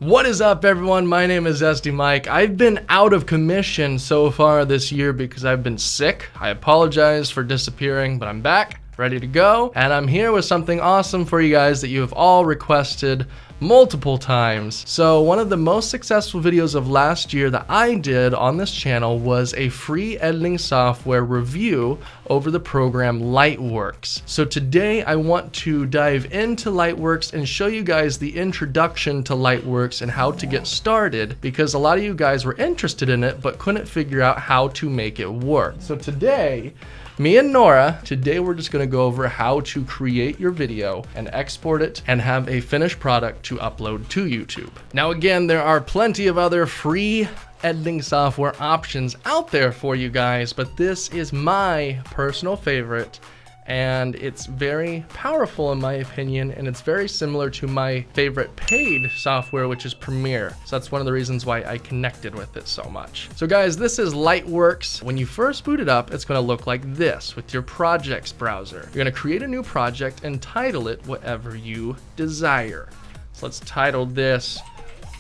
What is up, everyone? My name is SD Mike. I've been out of commission so far this year because I've been sick. I apologize for disappearing, but I'm back, ready to go, and I'm here with something awesome for you guys that you have all requested multiple times. So one of the most successful videos of last year that I did on this channel was a free editing software review over the program LIGHTWORKS. So today I want to dive into LIGHTWORKS and show you guys the introduction to LIGHTWORKS and how to get started, because a lot of you guys were interested in it but couldn't figure out how to make it work. So today, me and Nora, we're just gonna go over how to create your video and export it and have a finished product to upload to YouTube. Now again, there are plenty of other free editing software options out there for you guys, but this is my personal favorite, and it's very powerful in my opinion, and it's very similar to my favorite paid software, which is Premiere. So that's one of the reasons why I connected with it so much. So guys, this is LIGHTWORKS. When you first boot it up, it's gonna look like this with your projects browser. You're gonna create a new project and title it whatever you desire. So let's title this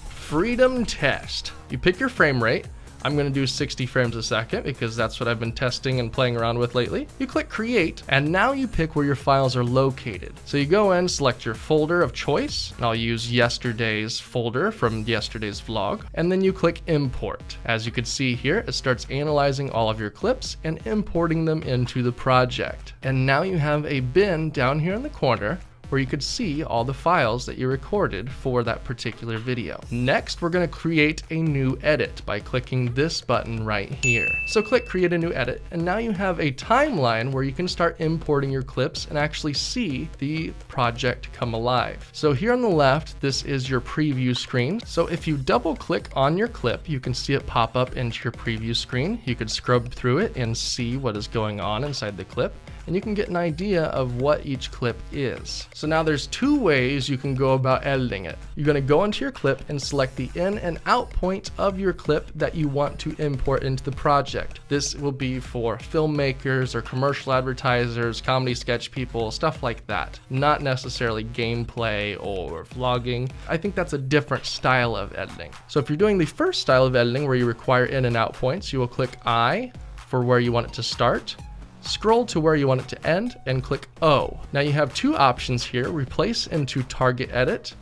Freedom Test. You pick your frame rate. I'm gonna do 60 frames a second because that's what I've been testing and playing around with lately. You click create, and now you pick where your files are located. So you go in, select your folder of choice, and I'll use yesterday's folder from yesterday's vlog, and then you click import. As you can see here, it starts analyzing all of your clips and importing them into the project. And now you have a bin down here in the corner where you could see all the files that you recorded for that particular video. Next, we're gonna create a new edit by clicking this button right here. So click create a new edit, and now you have a timeline where you can start importing your clips and actually see the project come alive. So here on the left, this is your preview screen. So if you double click on your clip, you can see it pop up into your preview screen. You could scrub through it and see what is going on inside the clip, and you can get an idea of what each clip is. So now there's two ways you can go about editing it. You're gonna go into your clip and select the in and out point of your clip that you want to import into the project. This will be for filmmakers or commercial advertisers, comedy sketch people, stuff like that. Not necessarily gameplay or vlogging. I think that's a different style of editing. So if you're doing the first style of editing where you require in and out points, you will click I for where you want it to start, scroll to where you want it to end, and click O. Now you have two options here: replace into target edit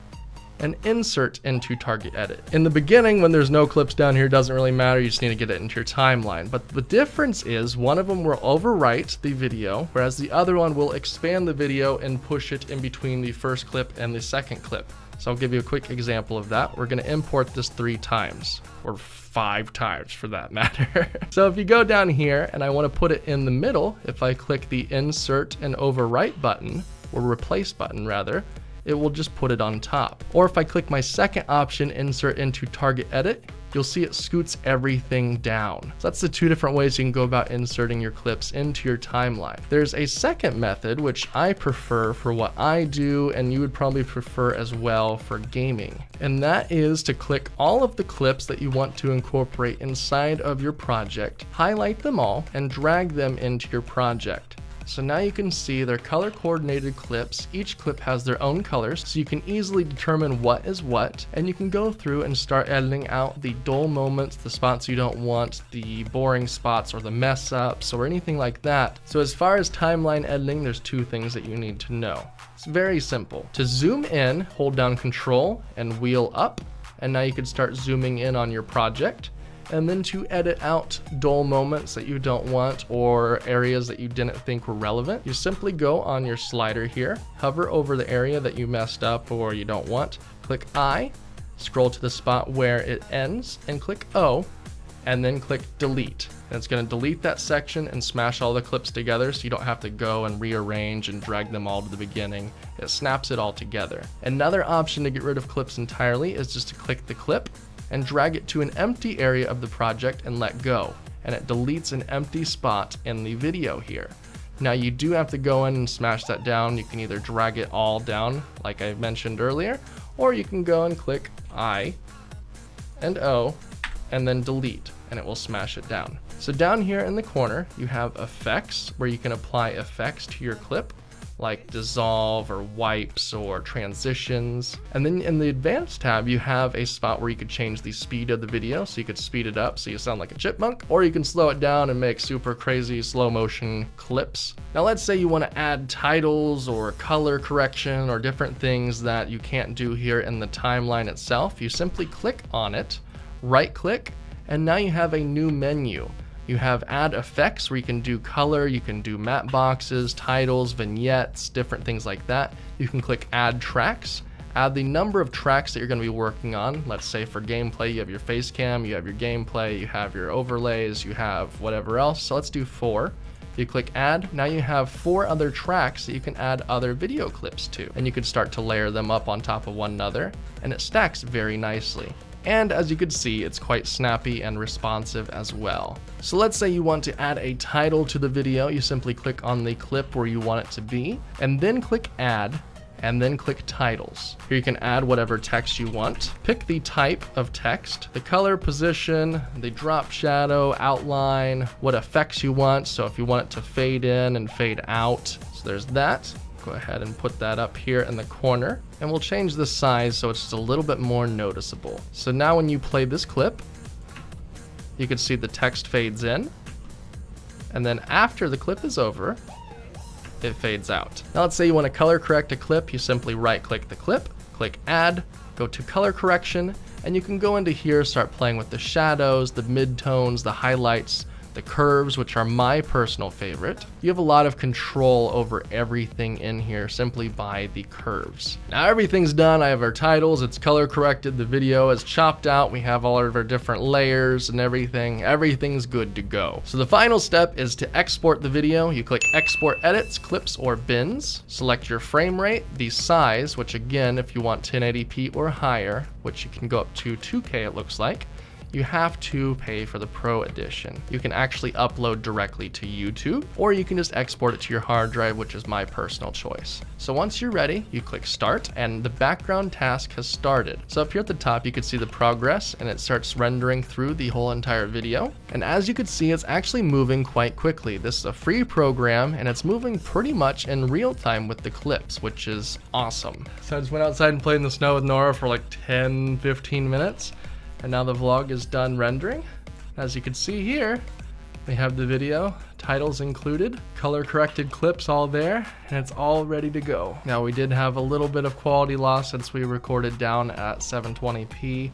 and insert into target edit. In the beginning, when there's no clips down here, it doesn't really matter, you just need to get it into your timeline. But the difference is one of them will overwrite the video, whereas the other one will expand the video and push it in between the first clip and the second clip. So I'll give you a quick example of that. We're gonna import this 3 times, or 5 times for that matter. So if you go down here and I wanna put it in the middle, if I click the insert and overwrite button, or replace button rather, it will just put it on top. Or if I click my second option, insert into target edit, you'll see it scoots everything down. So that's the 2 different ways you can go about inserting your clips into your timeline. There's a second method, which I prefer for what I do, and you would probably prefer as well for gaming. And that is to click all of the clips that you want to incorporate inside of your project, highlight them all, and drag them into your project. So now you can see they're color coordinated clips. Each clip has their own colors, so you can easily determine what is what, and you can go through and start editing out the dull moments, the spots you don't want, the boring spots or the mess ups or anything like that. So as far as timeline editing, there's 2 things that you need to know. It's very simple. To zoom in, hold down Control and wheel up, and now you can start zooming in on your project. And then to edit out dull moments that you don't want or areas that you didn't think were relevant, you simply go on your slider here, hover over the area that you messed up or you don't want, click I, scroll to the spot where it ends, and click O, and then click delete. And it's going to delete that section and smash all the clips together, so you don't have to go and rearrange and drag them all to the beginning. It snaps it all together. Another option to get rid of clips entirely is just to click the clip and drag it to an empty area of the project and let go, and it deletes an empty spot in the video here. Now you do have to go in and smash that down. You can either drag it all down like I mentioned earlier, or you can go and click I and O and then delete, and it will smash it down. So down here in the corner you have effects, where you can apply effects to your clip, like dissolve or wipes or transitions. And then in the advanced tab, you have a spot where you could change the speed of the video. So you could speed it up so you sound like a chipmunk, or you can slow it down and make super crazy slow motion clips. Now let's say you want to add titles or color correction or different things that you can't do here in the timeline itself. You simply click on it, right click, and now you have a new menu. You have add effects where you can do color, you can do matte boxes, titles, vignettes, different things like that. You can click add tracks, add the number of tracks that you're going to be working on. Let's say for gameplay, you have your face cam, you have your gameplay, you have your overlays, you have whatever else. So let's do 4. You click add, now you have 4 other tracks that you can add other video clips to. And you can start to layer them up on top of one another, and it stacks very nicely. And as you can see, it's quite snappy and responsive as well. So let's say you want to add a title to the video. You simply click on the clip where you want it to be, and then click add, and then click titles. Here you can add whatever text you want. Pick the type of text, the color, position, the drop shadow, outline, what effects you want. So if you want it to fade in and fade out, so there's that. Go ahead and put that up here in the corner, and we'll change the size so it's just a little bit more noticeable. So now when you play this clip, you can see the text fades in, and then after the clip is over, it fades out. Now let's say you want to color correct a clip. You simply right click the clip, click add, go to color correction, and you can go into here, start playing with the shadows, the midtones, the highlights, the curves, which are my personal favorite. You have a lot of control over everything in here simply by the curves. Now everything's done. I have our titles, it's color corrected, the video is chopped out, we have all of our different layers and everything. Everything's good to go. So the final step is to export the video. You click export edits, clips, or bins. Select your frame rate, the size, which again, if you want 1080p or higher, which you can go up to 2K it looks like, you have to pay for the Pro Edition. You can actually upload directly to YouTube, or you can just export it to your hard drive, which is my personal choice. So once you're ready, you click start, and the background task has started. So up here at the top, you can see the progress, and it starts rendering through the whole entire video. And as you can see, it's actually moving quite quickly. This is a free program, and it's moving pretty much in real time with the clips, which is awesome. So I just went outside and played in the snow with Nora for like 10-15 minutes. And now the vlog is done rendering. As you can see here, we have the video, titles included, color corrected clips all there, and it's all ready to go. Now we did have a little bit of quality loss since we recorded down at 720p,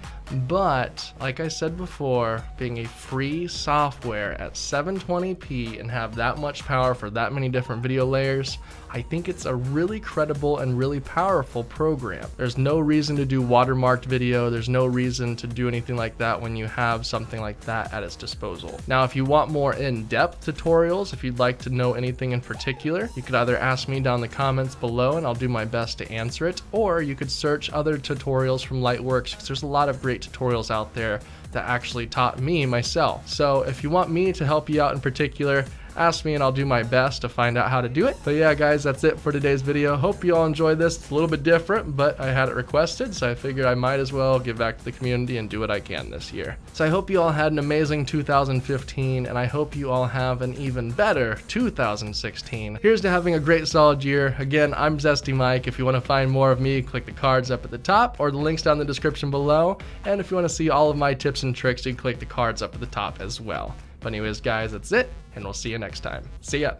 but like I said before, being a free software at 720p and have that much power for that many different video layers, I think it's a really credible and really powerful program. There's no reason to do watermarked video. There's no reason to do anything like that when you have something like that at its disposal. Now, if you want more in-depth tutorials, if you'd like to know anything in particular, you could either ask me down in the comments below and I'll do my best to answer it, or you could search other tutorials from LIGHTWORKS, because there's a lot of great tutorials out there that actually taught me myself. So if you want me to help you out in particular, ask me and I'll do my best to find out how to do it. But yeah, guys, that's it for today's video. Hope you all enjoyed this. It's a little bit different, but I had it requested, so I figured I might as well give back to the community and do what I can this year. So I hope you all had an amazing 2015, and I hope you all have an even better 2016. Here's to having a great solid year. Again, I'm Zesty Mike. If you want to find more of me, click the cards up at the top or the links down in the description below. And if you want to see all of my tips and tricks, you can click the cards up at the top as well. But anyways, guys, that's it, and we'll see you next time. See ya.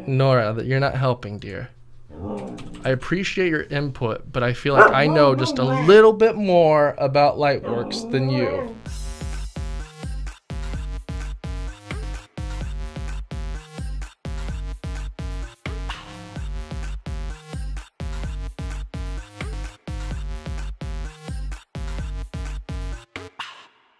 Nora, you're not helping, dear. I appreciate your input, but I feel like I know just a little bit more about LIGHTWORKS than you.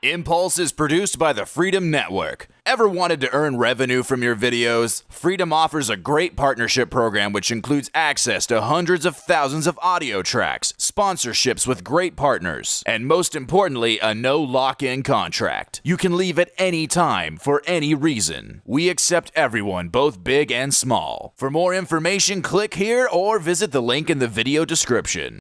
Impulse is produced by the Freedom Network. Ever wanted to earn revenue from your videos? Freedom offers a great partnership program which includes access to hundreds of thousands of audio tracks, sponsorships with great partners, and most importantly, a no lock-in contract. You can leave at any time for any reason. We accept everyone, both big and small. For more information, click here or visit the link in the video description.